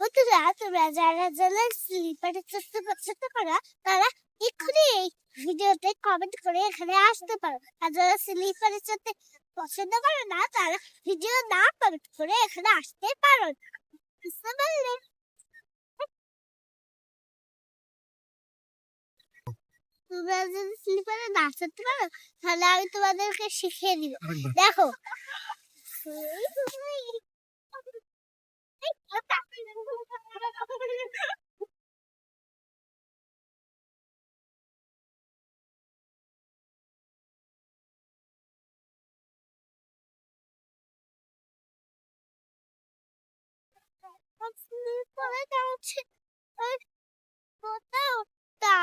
বন্ধুরা, তোমরা যারা যারা স্লিপারে চড়তে পছন্দ করো তারা এক্ষুনি এই ভিডিওতে কমেন্ট করে এখানে আসতে পারো। আর যারা স্লিপারে চড়তে পছন্দ করো না তারা ভিডিও না কমেন্ট করে এখানে আসতে পারো না। বুঝতে পারলে? তোমরা যদি স্লিপারে না চড়তে পারো তাহলে আমি তোমাদেরকে শিখিয়ে দিব। দেখো, স্লিপারে যাচ্ছে কোথাও তা